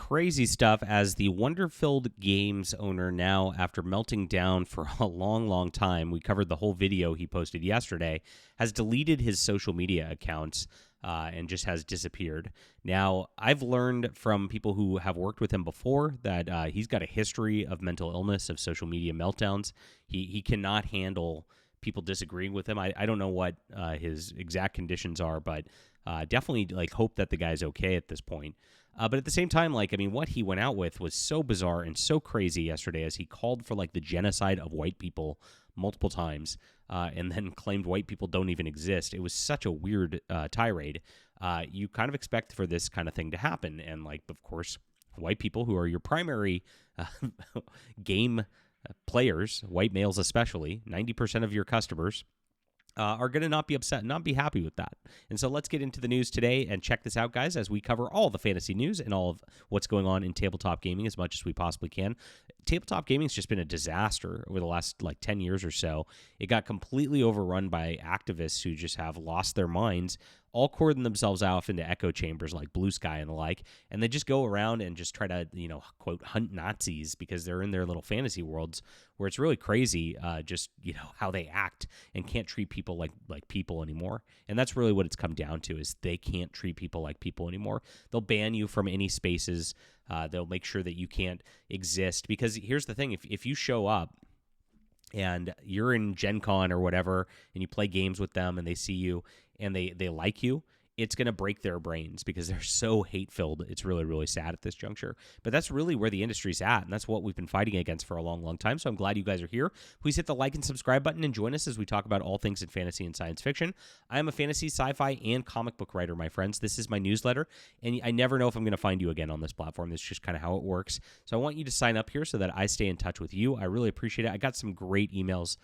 crazy stuff as the Wonderfilled Games owner now, after melting down for a long, long time, we covered the whole video he posted yesterday, has deleted his social media accounts and just has disappeared. Now, I've learned from people who have worked with him before that he's got a history of mental illness, of social media meltdowns. He cannot handle people disagreeing with him. I don't know what his exact conditions are, but definitely hope that the guy's okay at this point. But at the same time, what he went out with was so bizarre and so crazy yesterday, as he called for the genocide of white people multiple times, and then claimed white people don't even exist. It was such a weird tirade. You kind of expect for this kind of thing to happen, and of course, white people, who are your primary game players, white males especially, 90% of your customers, are going to not be upset and not be happy with that. And so let's get into the news today and check this out, guys, as we cover all the fantasy news and all of what's going on in tabletop gaming as much as we possibly can. Tabletop gaming has just been a disaster over the last 10 years or so. It got completely overrun by activists who just have lost their minds, all cordon themselves off into echo chambers like Blue Sky and the like, and they just go around and just try to, quote, hunt Nazis because they're in their little fantasy worlds where it's really crazy, how they act and can't treat people like people anymore. And that's really what it's come down to, is they can't treat people like people anymore. They'll ban you from any spaces. They'll make sure that you can't exist, because here's the thing. If you show up and you're in Gen Con or whatever, and you play games with them and they see you and they like you, it's going to break their brains because they're so hate-filled. It's really, really sad at this juncture. But that's really where the industry's at, and that's what we've been fighting against for a long, long time. So I'm glad you guys are here. Please hit the like and subscribe button and join us as we talk about all things in fantasy and science fiction. I am a fantasy, sci-fi, and comic book writer, my friends. This is my newsletter, and I never know if I'm going to find you again on this platform. That's just kind of how it works. So I want you to sign up here so that I stay in touch with you. I really appreciate it. I got some great emails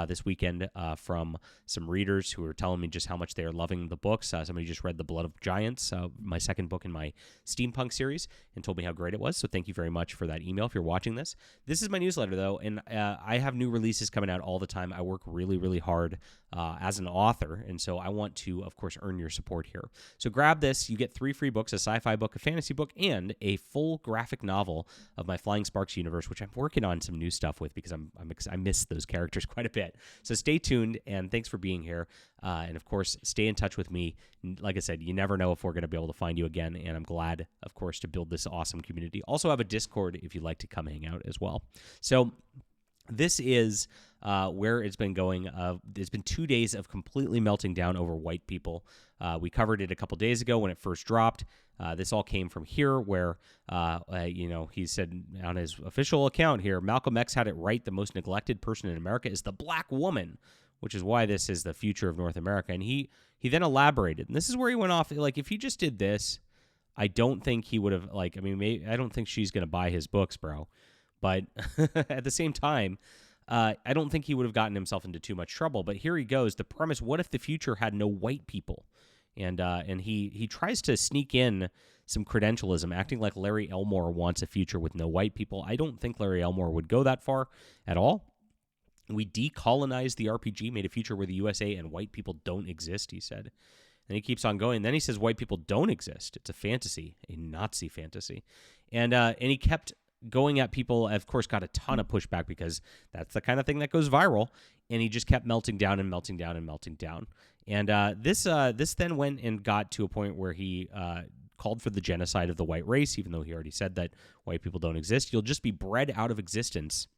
this weekend from some readers who are telling me just how much they are loving the books. Somebody just read The Blood of Giants, my second book in my steampunk series, and told me how great it was. So thank you very much for that email if you're watching this. This is my newsletter, though, and I have new releases coming out all the time. I work really, really hard as an author, and so I want to, of course, earn your support here. So grab this. You get 3 free books: a sci-fi book, a fantasy book, and a full graphic novel of my Flying Sparks universe, which I'm working on some new stuff with because I miss those characters quite a bit. So stay tuned, and thanks for being here. And, of course, stay in touch with me. Like I said, you never know if we're going to be able to find you again, and I'm glad, of course, to build this awesome community. Also have a Discord if you'd like to come hang out as well. So this is where it's been going. It's been 2 days of completely melting down over white people. We covered it a couple days ago when it first dropped. This all came from here where, he said on his official account here, Malcolm X had it right. The most neglected person in America is the black woman, which is why this is the future of North America. And he then elaborated. And this is where he went off. If he just did this, I don't think he would have, I don't think she's going to buy his books, bro. But at the same time, I don't think he would have gotten himself into too much trouble. But here he goes. The premise: what if the future had no white people? And he tries to sneak in some credentialism, acting like Larry Elmore wants a future with no white people. I don't think Larry Elmore would go that far at all. We decolonized the RPG, made a future where the USA and white people don't exist, he said. And he keeps on going. Then he says white people don't exist. It's a fantasy, a Nazi fantasy. And he kept going at people. Of course, got a ton of pushback because that's the kind of thing that goes viral. And he just kept melting down and melting down and melting down. And this then went and got to a point where he called for the genocide of the white race, even though he already said that white people don't exist. You'll just be bred out of existence.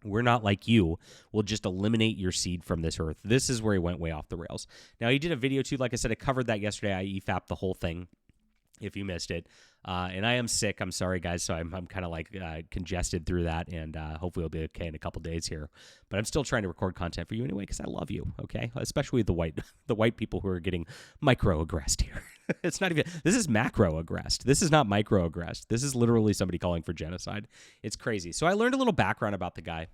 We're not like you. We'll just eliminate your seed from this earth. This is where he went way off the rails. Now, he did a video, too. Like I said, I covered that yesterday. I EFAP'd the whole thing, if you missed it. And I am sick. I'm sorry, guys. So I'm kind of congested through that, and hopefully it'll be okay in a couple days here. But I'm still trying to record content for you anyway because I love you, okay? Especially the white people who are getting microaggressed here. It's not even, this is macroaggressed. This is not microaggressed. This is literally somebody calling for genocide. It's crazy. So I learned a little background about the guy.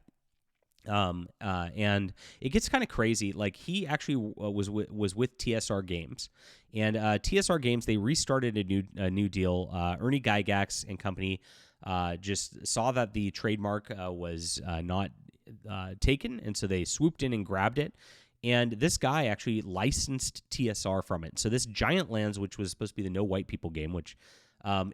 And it gets kind of crazy. He actually was with TSR Games, and TSR Games, they restarted a new deal. Ernie Gygax and company just saw that the trademark was not taken, and so they swooped in and grabbed it. And this guy actually licensed TSR from it. So this GiantLands, which was supposed to be the no white people game, which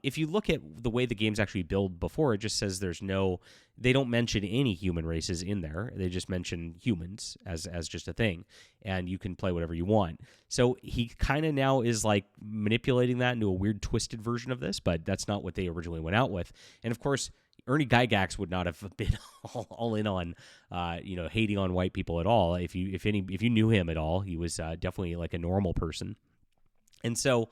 If you look at the way the game's actually built before, it just says they don't mention any human races in there. They just mention humans as just a thing, and you can play whatever you want. So he kind of now is like manipulating that into a weird twisted version of this, but that's not what they originally went out with. And of course, Ernie Gygax would not have been all in on, hating on white people at all. If you knew him at all, he was definitely like a normal person. And so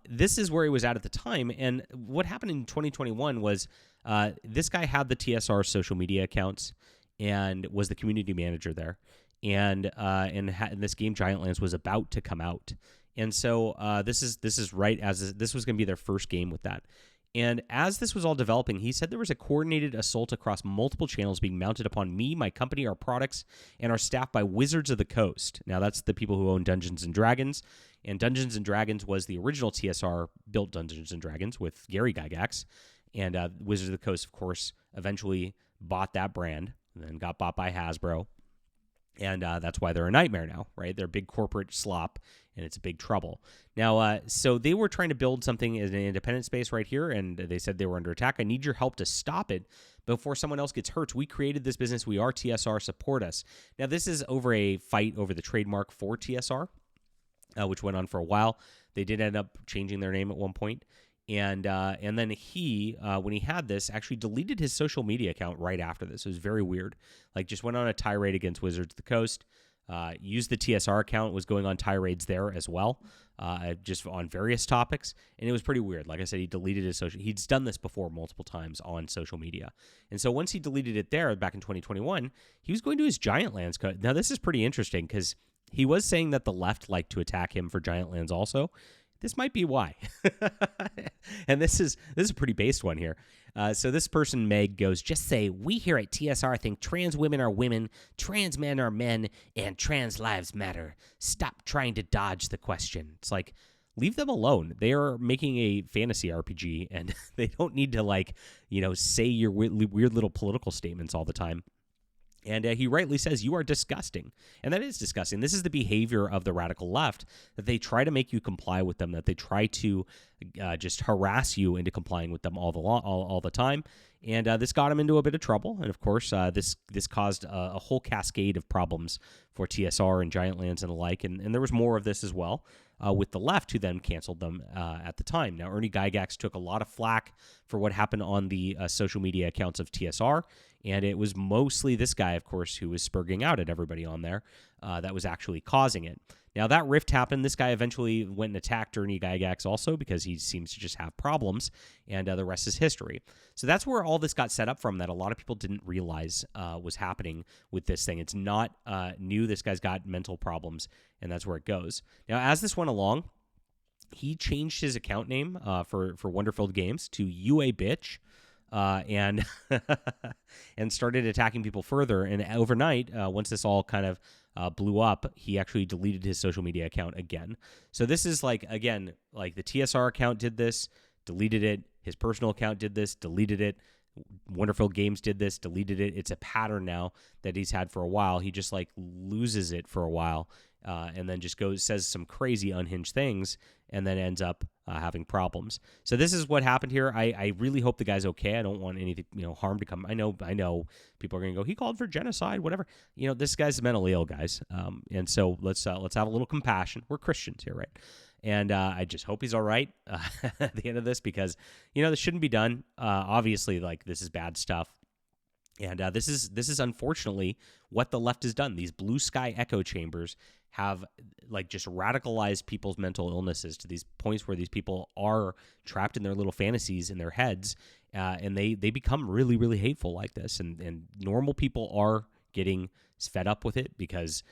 this is where he was at the time. And what happened in 2021 was this guy had the TSR social media accounts and was the community manager there. And this game GiantLands was about to come out. And so this is right as this was going to be their first game with that. And as this was all developing, he said there was a coordinated assault across multiple channels being mounted upon me, my company, our products, and our staff by Wizards of the Coast. Now, that's the people who own Dungeons & Dragons. And Dungeons & Dragons was the original TSR built Dungeons & Dragons with Gary Gygax. And Wizards of the Coast, of course, eventually bought that brand and then got bought by Hasbro. And that's why they're a nightmare now, right? They're a big corporate slop, and it's a big trouble. Now, so they were trying to build something in an independent space right here, and they said they were under attack. I need your help to stop it before someone else gets hurt. We created this business. We are TSR. Support us. Now, this is over a fight over the trademark for TSR, which went on for a while. They did end up changing their name at one point. And then he, when he had this, actually deleted his social media account right after this. It was very weird. Like, just went on a tirade against Wizards of the Coast. Used the TSR account, was going on tirades there as well, just on various topics. And it was pretty weird. Like I said, he deleted his social. He's done this before multiple times on social media. And so once he deleted it there back in 2021, he was going to his GiantLands. Now, this is pretty interesting because he was saying that the left liked to attack him for GiantLands also. This might be why. And this is a pretty based one here. So this person, Meg, goes, just say, we here at TSR think trans women are women, trans men are men, and trans lives matter. Stop trying to dodge the question. It's like, leave them alone. They are making a fantasy RPG, and they don't need to, say your weird little political statements all the time. And he rightly says, you are disgusting. And that is disgusting. This is the behavior of the radical left, that they try to make you comply with them, that they try to just harass you into complying with them all the time. And this got him into a bit of trouble. And, of course, this caused a whole cascade of problems for TSR and GiantLands and the like. And there was more of this as well with the left, who then canceled them at the time. Now, Ernie Gygax took a lot of flack for what happened on the social media accounts of TSR. And it was mostly this guy, of course, who was spurging out at everybody on there that was actually causing it. Now, that rift happened. This guy eventually went and attacked Ernie Gygax also because he seems to just have problems, and the rest is history. So that's where all this got set up from, that a lot of people didn't realize was happening with this thing. It's not new. This guy's got mental problems, and that's where it goes. Now, as this went along, he changed his account name for Wonderfilled Games to You a Bitch. And and started attacking people further. And overnight, once this all kind of blew up, he actually deleted his social media account again. So this is like the TSR account did this, deleted it. His personal account did this, deleted it. Wonderfilled Games did this, deleted it. It's a pattern now that he's had for a while. He just loses it for a while. And then just says some crazy unhinged things, and then ends up having problems. So this is what happened here. I really hope the guy's okay. I don't want anything, harm to come. I know people are going to go, he called for genocide, whatever. This guy's mentally ill, guys. And so let's have a little compassion. We're Christians here, right? And I just hope he's all right at the end of this, because this shouldn't be done. Obviously, this is bad stuff. And this is unfortunately what the left has done. These blue sky echo chambers have just radicalized people's mental illnesses to these points where these people are trapped in their little fantasies in their heads, and they become really, really hateful like this. And normal people are getting fed up with it because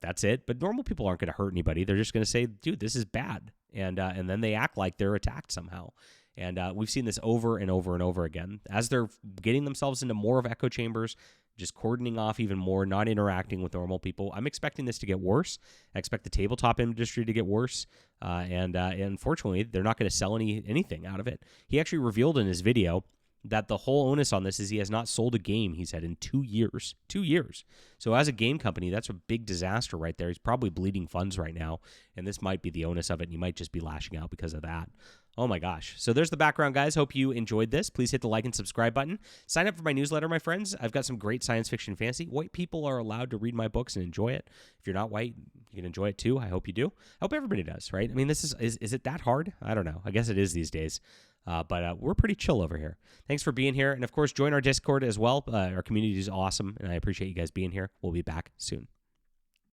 that's it. But normal people aren't going to hurt anybody. They're just going to say, dude, this is bad, and then they act like they're attacked somehow. And we've seen this over and over and over again. As they're getting themselves into more of echo chambers, just cordoning off even more, not interacting with normal people. I'm expecting this to get worse. I expect the tabletop industry to get worse. And unfortunately, they're not going to sell anything out of it. He actually revealed in his video that the whole onus on this is he has not sold a game, he said, in 2 years. 2 years. So as a game company, that's a big disaster right there. He's probably bleeding funds right now, and this might be the onus of it, and he might just be lashing out because of that. Oh my gosh. So there's the background, guys. Hope you enjoyed this. Please hit the like and subscribe button. Sign up for my newsletter, my friends. I've got some great science fiction fantasy. White people are allowed to read my books and enjoy it. If you're not white, you can enjoy it too. I hope you do. I hope everybody does, right? I mean, this is it that hard? I don't know. I guess it is these days. But we're pretty chill over here. Thanks for being here. And of course, join our Discord as well. Our community is awesome, and I appreciate you guys being here. We'll be back soon.